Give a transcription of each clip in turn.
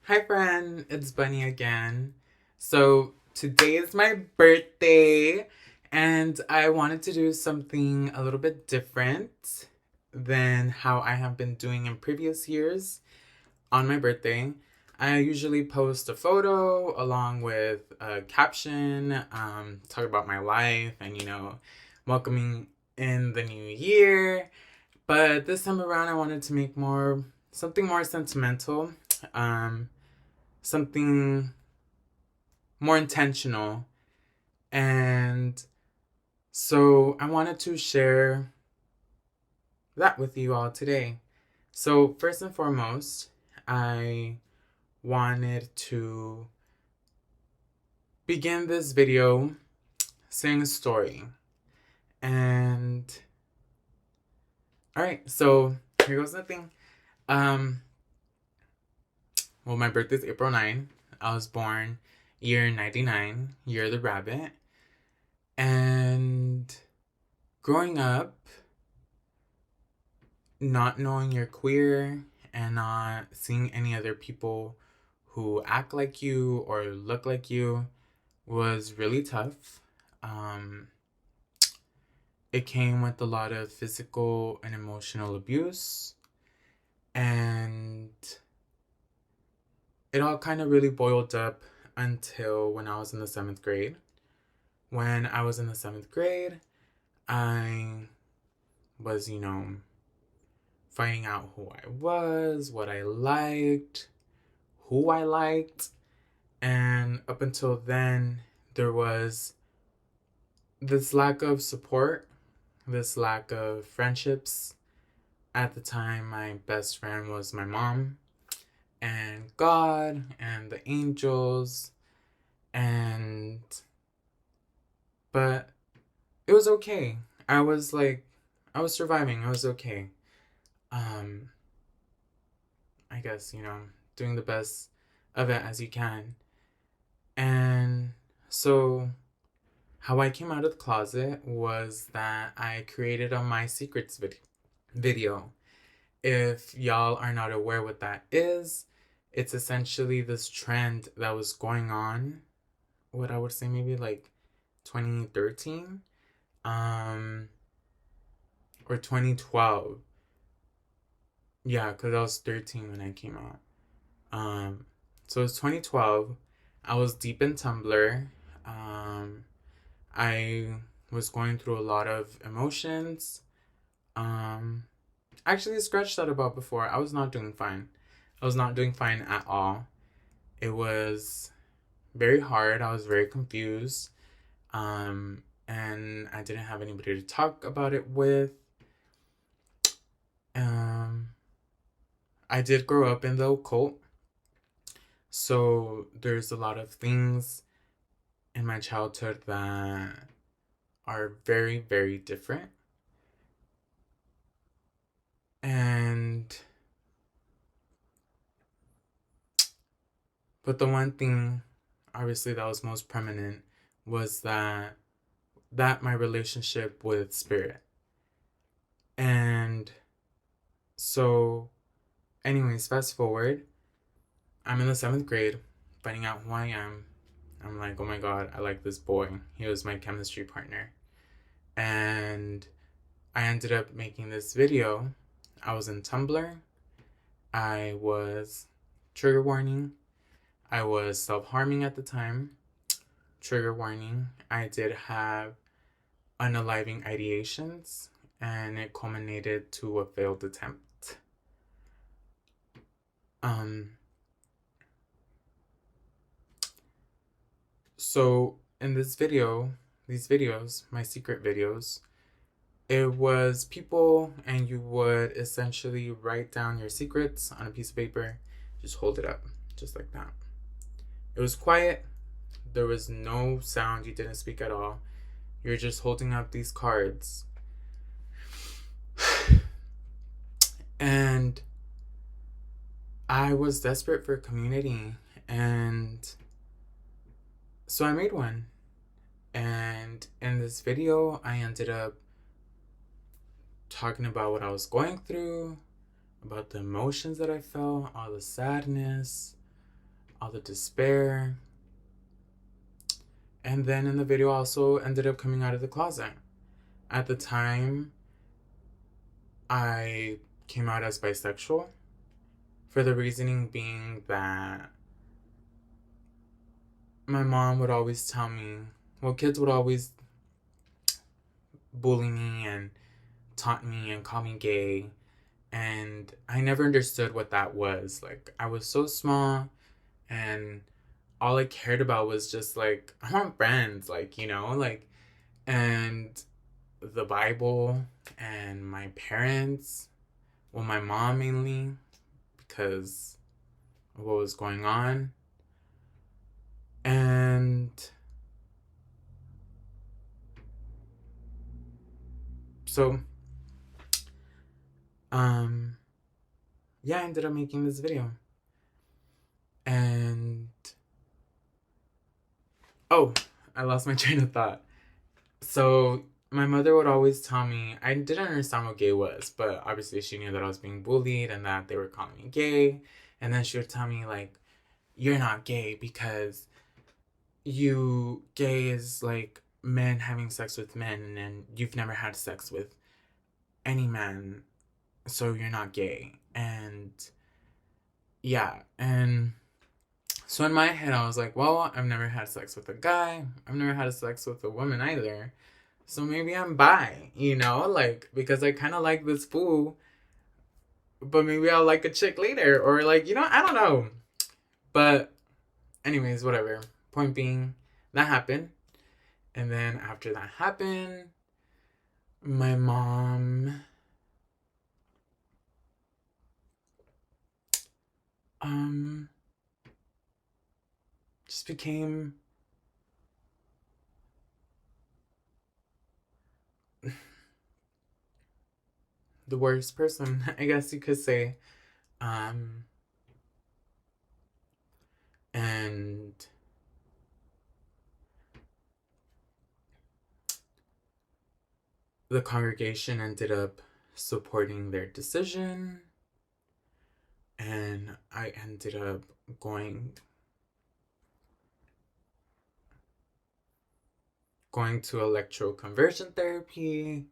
Hi friend, it's Bunny again. So today is my birthday and I wanted to do something a little bit different than how I have been doing in previous years on my birthday. I usually post a photo along with a caption, talk about my life and welcoming in the new year. But this time around I wanted to make something more sentimental. Um Something more intentional. And so I wanted to share that with you all today. So, first and foremost, I wanted to begin this video saying a story. And all right, so here goes nothing. Um, well, my birthday's April 9. I was born year 99, year of the rabbit. And growing up, not knowing you're queer and not seeing any other people who act like you or look like you was really tough. Um, it came with a lot of physical and emotional abuse, and it all kind of really boiled up until when I was in the seventh grade. When I was in the seventh grade, I was, finding out who I was, what I liked, who I liked. And up until then, there was this lack of support, this lack of friendships. At the time, my best friend was my mom and God and the angels. And, but it was okay. I was surviving. I was okay. Um, I guess, doing the best of it as you can. And so, how I came out of the closet was that I created a My Secrets video. If y'all are not aware what that is, it's essentially this trend that was going on, what I would say maybe like 2013, or 2012. Yeah, because I was 13 when I came out. So it was 2012. I was deep in Tumblr. I was going through a lot of emotions. Actually, I scratched that about before. I was not doing fine. I was not doing fine at all. It was very hard. I was very confused. And I didn't have anybody to talk about it with. I did grow up in the occult. So there's a lot of things in my childhood that are very, very different. And but the one thing obviously that was most prominent was that my relationship with spirit. And so anyways, fast forward, I'm in the seventh grade, finding out who I am. I'm like, oh my god, I like this boy. He was my chemistry partner. And I ended up making this video. I was in Tumblr. I was, trigger warning, I was self-harming at the time. Trigger warning, I did have unaliving ideations, and it culminated to a failed attempt. So in these videos, my secret videos, it was people, and you would essentially write down your secrets on a piece of paper, just hold it up, just like that. It was quiet. There was no sound. You didn't speak at all. You're just holding up these cards. And I was desperate for community. And so I made one. And in this video, I ended up talking about what I was going through, about the emotions that I felt, all the sadness, all the despair. And then in the video, I also ended up coming out of the closet. At the time, I came out as bisexual, for the reasoning being that my mom would always tell me, well, kids would always bully me and taunt me and call me gay. And I never understood what that was. Like, I was so small, and all I cared about was just, like, I want friends, like, you know, like, and the Bible and my parents, well, my mom mainly, because of what was going on. And so, yeah, I ended up making this video. And, oh, I lost my train of thought. So, my mother would always tell me, I didn't understand what gay was, but obviously she knew that I was being bullied and that they were calling me gay. And then she would tell me, like, you're not gay because gay is like men having sex with men, and you've never had sex with any man, so you're not gay. And yeah, and so in my head I was like, well, I've never had sex with a guy, I've never had sex with a woman either, so maybe I'm bi, you know, like, because I kind of like this fool, but maybe I'll like a chick later, or like, you know, I don't know. But anyways, whatever. Point being, that happened. And then after that happened, my mom just became the worst person, I guess you could say. And the congregation ended up supporting their decision, and I ended up going to electroconversion therapy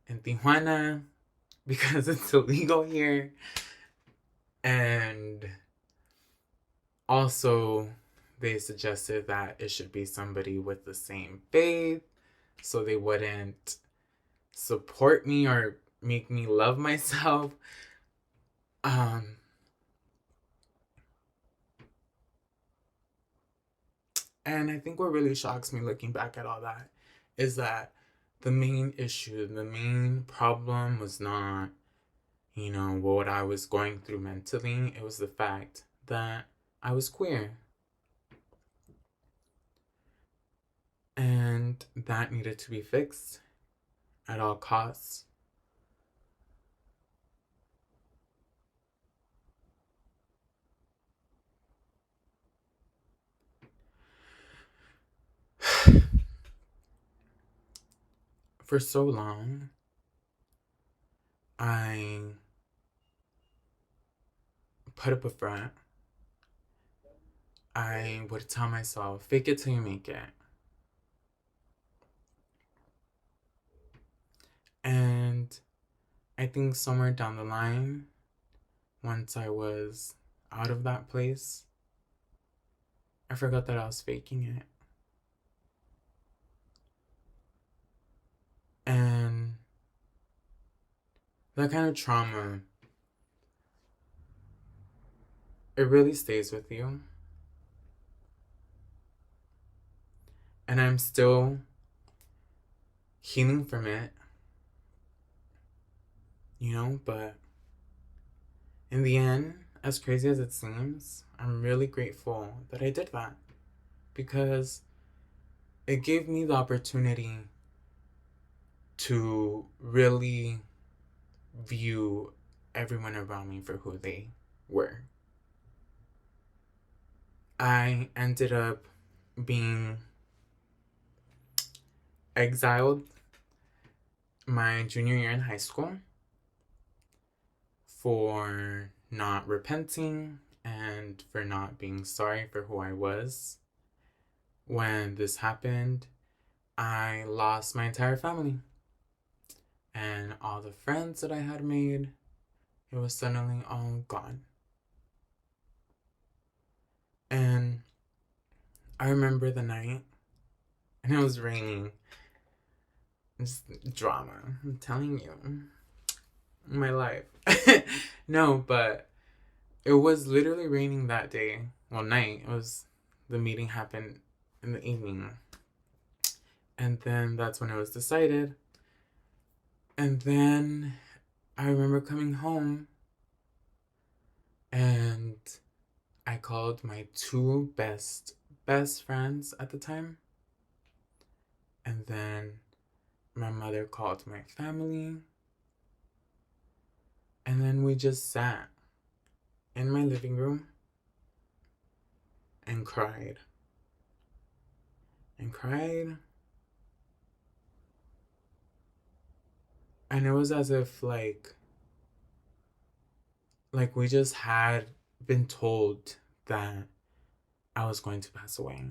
in Tijuana because it's illegal here. And also, they suggested that it should be somebody with the same faith, so they wouldn't support me or make me love myself. And I think what really shocks me looking back at all that is that the main issue, the main problem was not, you know, what I was going through mentally. It was the fact that I was queer. And that needed to be fixed at all costs. For so long, I put up a front. I would tell myself, fake it till you make it. And I think somewhere down the line, once I was out of that place, I forgot that I was faking it. And that kind of trauma, it really stays with you. And I'm still healing from it, you know, but in the end, as crazy as it seems, I'm really grateful that I did that, because it gave me the opportunity to really view everyone around me for who they were. I ended up being exiled my junior year in high school for not repenting and and for not being sorry for who I was. When this happened, I lost my entire family. And all the friends that I had made, it was suddenly all gone. And I remember the night, and it was raining. Just drama, I'm telling you. My life. No, but it was literally raining that day. Well, night. It was, the meeting happened in the evening. And then that's when it was decided. And then I remember coming home and I called my two best friends at the time. And then my mother called my family. And then we just sat in my living room and cried. And cried. And it was as if like we just had been told that I was going to pass away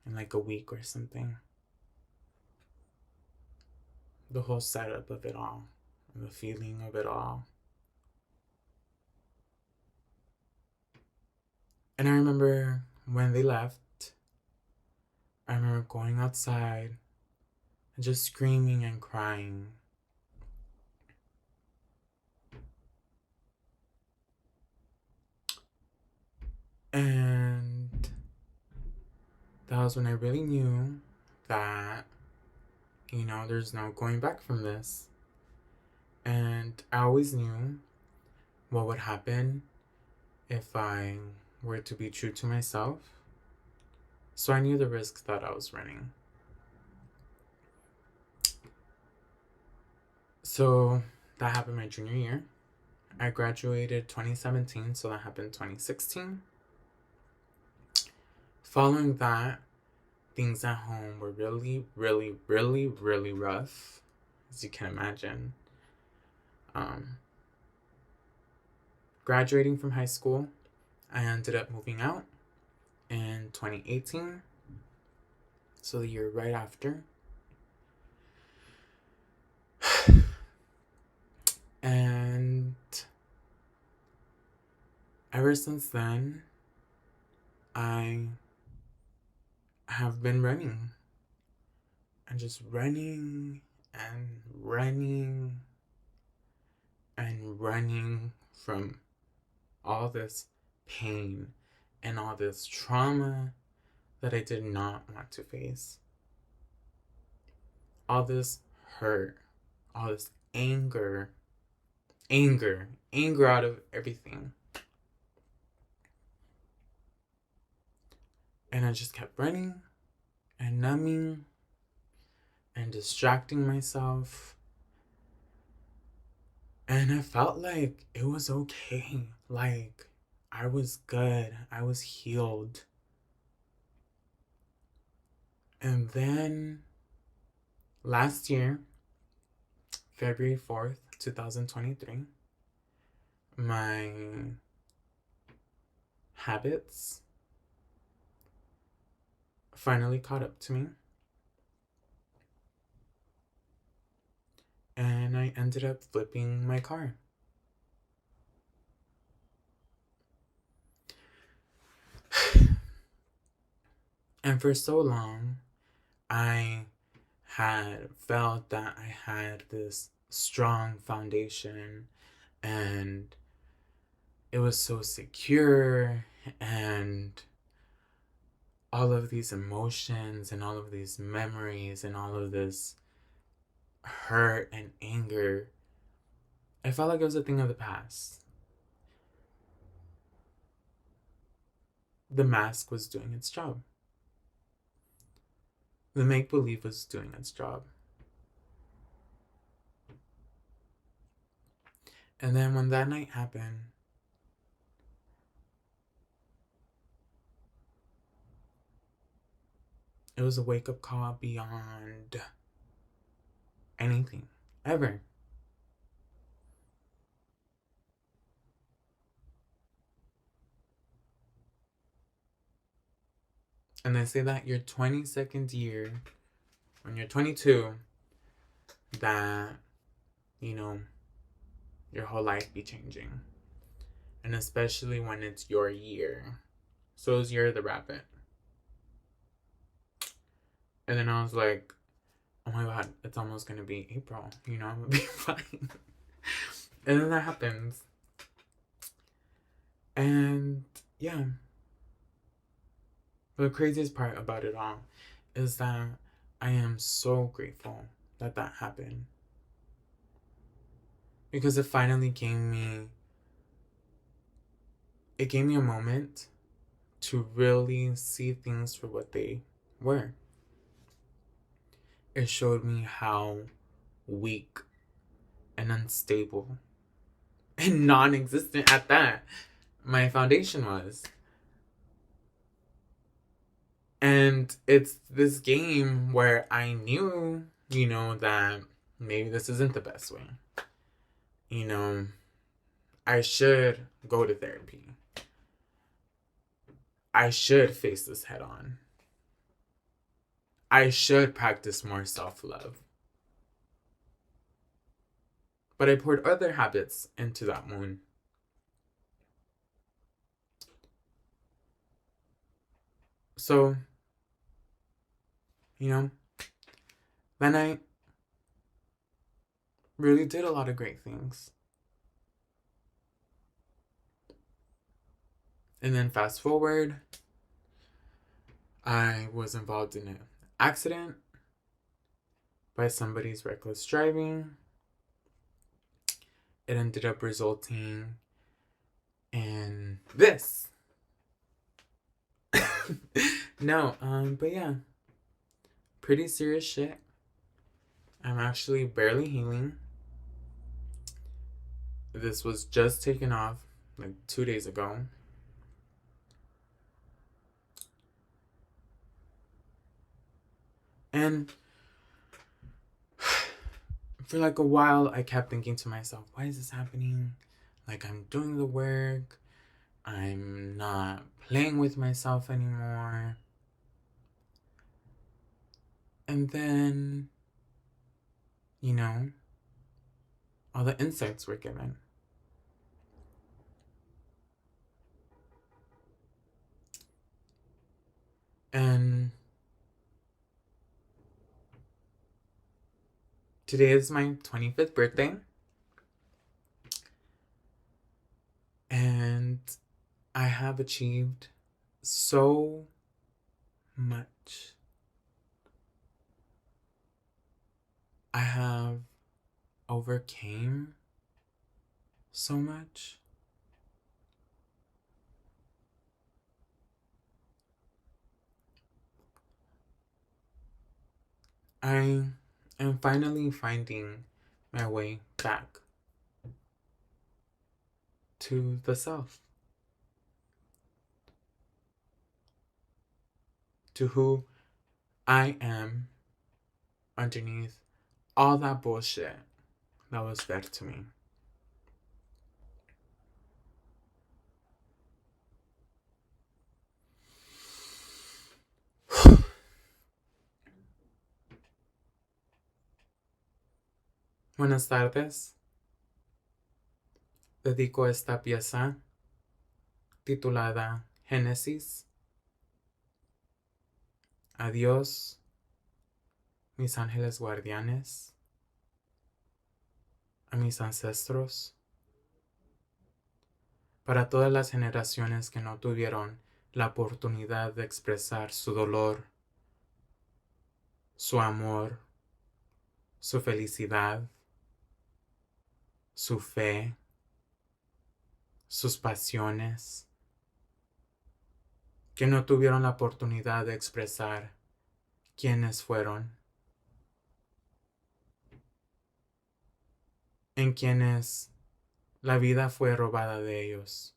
in like a week or something. The whole setup of it all, and the feeling of it all. And I remember when they left, I remember going outside and just screaming and crying. And that was when I really knew that, you know, there's no going back from this. And I always knew what would happen if I were to be true to myself. So I knew the risks that I was running. So that happened my junior year. I graduated 2017, so that happened 2016. Following that, things at home were really, really, really, really rough, as you can imagine. Graduating from high school, I ended up moving out in 2018, so the year right after. And ever since then, I have been running. And just running and running and running from all this pain and all this trauma that I did not want to face. All this hurt, all this anger out of everything. And I just kept running and numbing and distracting myself. And I felt like it was okay. Like, I was good. I was healed. And then last year, February 4th, 2023, my habits finally caught up to me. And I ended up flipping my car. And for so long, I had felt that I had this strong foundation and it was so secure, and all of these emotions and all of these memories and all of this hurt and anger, I felt like it was a thing of the past. The mask was doing its job. The make-believe was doing its job. And then when that night happened, it was a wake-up call beyond anything, ever. And they say that your 22nd year, when you're 22, that, you know, your whole life be changing. And especially when it's your year. So it's Year of the Rabbit. And then I was like, oh my God, it's almost going to be April. You know, I'm going to be fine. And then that happens. And yeah. But the craziest part about it all is that I am so grateful that that happened. Because it finally gave me a moment to really see things for what they were. It showed me how weak and unstable and non-existent at that my foundation was. And it's this game where I knew, you know, that maybe this isn't the best way. You know, I should go to therapy. I should face this head on. I should practice more self-love. But I poured other habits into that wound. So, you know, then I really did a lot of great things. And then fast forward, I was involved in an accident by somebody's reckless driving. It ended up resulting in this. No, but yeah, pretty serious shit. I'm actually barely healing. This was just taken off like 2 days ago. And for like a while, I kept thinking to myself, why is this happening? Like, I'm doing the work. I'm not playing with myself anymore. And then, you know, all the insights were given. And today is my 25th birthday. And I have achieved so much. I have overcame so much. I am finally finding my way back to the self, to who I am underneath all that bullshit that was fed to me. Buenas tardes. Dedico esta pieza titulada Génesis a Dios, mis ángeles guardianes, a mis ancestros, para todas las generaciones que no tuvieron la oportunidad de expresar su dolor, su amor, su felicidad, su fe, sus pasiones, que no tuvieron la oportunidad de expresar quiénes fueron, en quienes la vida fue robada de ellos.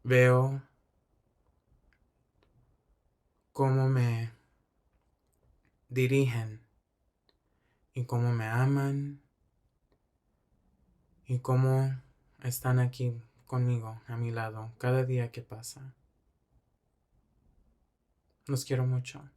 Veo cómo me dirigen y cómo me aman y cómo están aquí conmigo, a mi lado, cada día que pasa. Los quiero mucho.